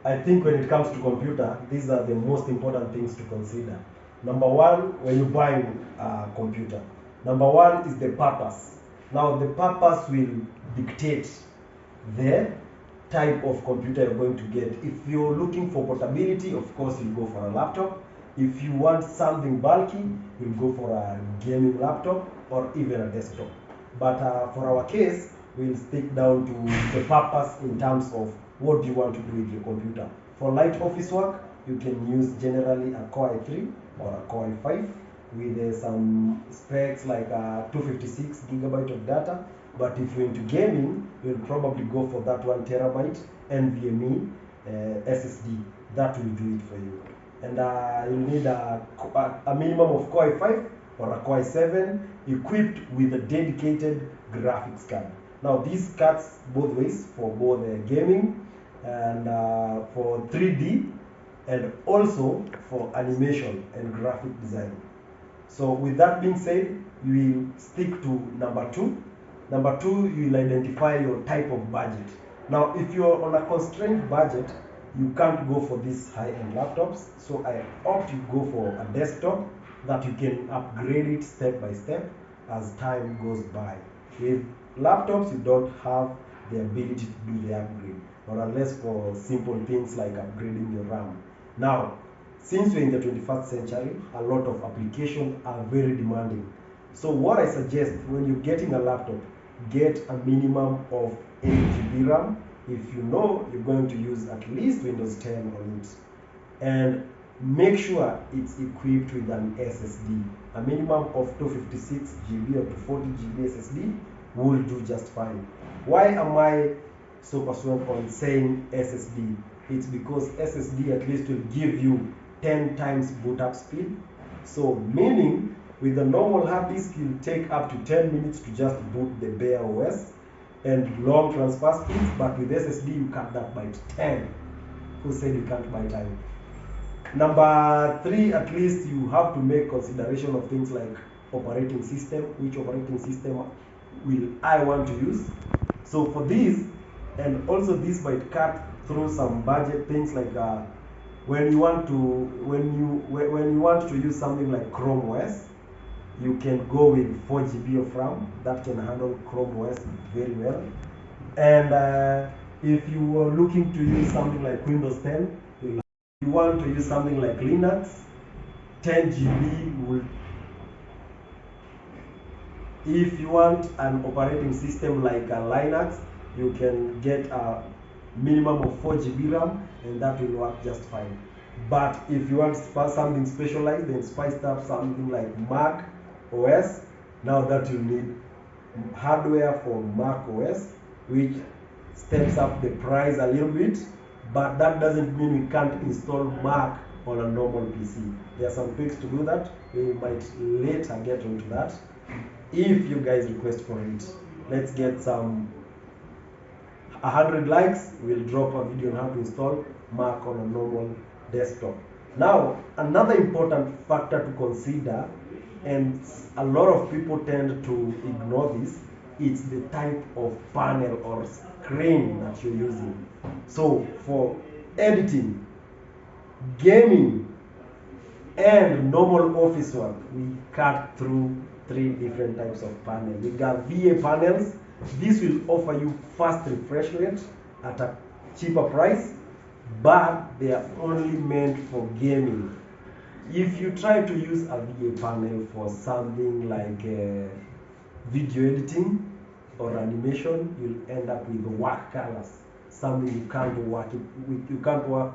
I think when it comes to computer, these are the most important things to consider. Number one, when you buy a computer, number one is the purpose. Now, the purpose will dictate the type of computer you're going to get. If you're looking for portability, of course, you'll go for a laptop. If you want something bulky, you'll go for a gaming laptop or even a desktop. But for our case, we'll stick down to the purpose in terms of what do you want to do with your computer. For light office work, you can use generally a Core i3 or a Core i5 with some specs like 256 gigabyte of data. But if you're into gaming, you'll probably go for that 1 terabyte NVMe SSD. That will do it for you. And you'll need a minimum of Core i5 or a Core i7 equipped with a dedicated graphics card. Now this cuts both ways for both gaming and for 3D and also for animation and graphic design. So with that being said, you will stick to number two. Number two, you will identify your type of budget. Now, if you're on a constrained budget, you can't go for these high-end laptops. So I opt you go for a desktop that you can upgrade it step by step as time goes by. With laptops, you don't have the ability to do the upgrade, or unless for simple things like upgrading your RAM. Now, since we're in the 21st century, a lot of applications are very demanding. So what I suggest when you're getting a laptop, get a minimum of 8 GB RAM if you know you're going to use at least Windows 10 on it. And make sure it's equipped with an SSD. A minimum of 256 GB or 240 GB SSD will do just fine. Why am I so pursuant on saying SSD? It's because SSD at least will give you 10 times boot up speed. So meaning with a normal hard disk you'll take up to 10 minutes to just boot the bare OS and long transfer speeds, but with SSD you cut that by 10. Who said you can't buy time? Number three, at least you have to make consideration of things like operating system. Which operating system will I want to use? So for this, and also this might cut through some budget things like when you want to use something like Chrome OS, you can go with 4 GB of RAM that can handle Chrome OS very well. And if you are looking to use something like Windows 10, you want to use something like Linux, 10 GB will. If you want an operating system like Linux, you can get a minimum of 4 GB RAM and that will work just fine. But if you want something specialized and spiced up, something like Mac OS, now that you need hardware for Mac OS, which steps up the price a little bit, but that doesn't mean we can't install Mac on a normal PC. There are some tweaks to do that. We might later get into that if you guys request for it. Let's get some 100 likes, we'll drop a video on how to install Mac on a normal desktop. Now, another important factor to consider, and a lot of people tend to ignore this, it's the type of panel or screen that you're using. So for editing, gaming, and normal office work, we cut through 3 different types of panels. We got VA panels. This will offer you fast refresh rate at a cheaper price, but they are only meant for gaming. If you try to use a VA panel for something like video editing or animation, you'll end up with work colors, something you can't work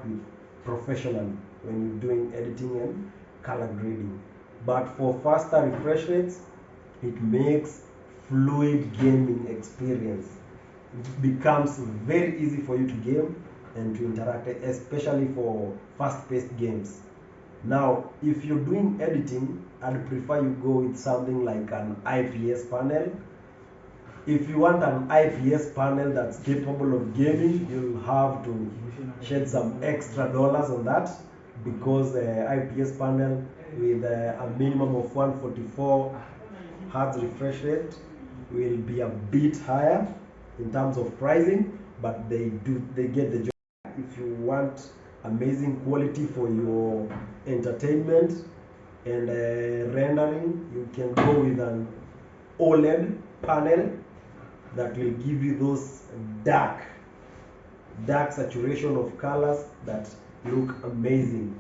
with professionally when you're doing editing and color grading. But for faster refresh rates, it makes fluid gaming experience. It becomes very easy for you to game and to interact, especially for fast-paced games. Now, if you're doing editing, I'd prefer you go with something like an IPS panel. If you want an IPS panel that's capable of gaming, you'll have to shed some extra dollars on that, because the IPS panel with a minimum of 144 Hz refresh rate will be a bit higher in terms of pricing, but they get the job. if you want amazing quality for your entertainment and rendering, you can go with an OLED panel that will give you those dark saturation of colors that look amazing.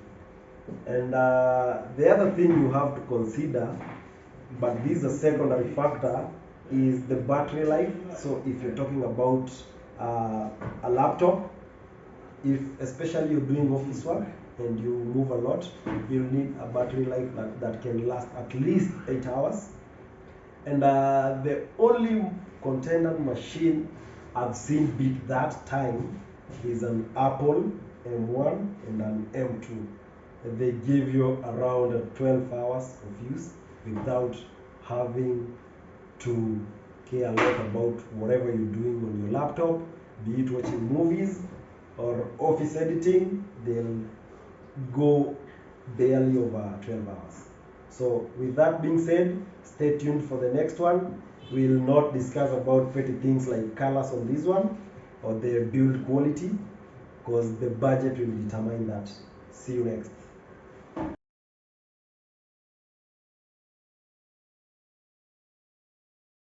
And the other thing you have to consider, but this is a secondary factor, is the battery life. So if you're talking about a laptop, if especially you're doing office work and you move a lot, you'll need a battery life that can last at least 8 hours. And the only contender machine I've seen beat that time is an Apple M1 and an M2. They give you around 12 hours of use without having to care a lot about whatever you're doing on your laptop, be it watching movies or office editing. They'll go barely over 12 hours. So with that being said, stay tuned for the next one. We'll not discuss about petty things like colors on this one or the build quality, because the budget will determine that. See you next.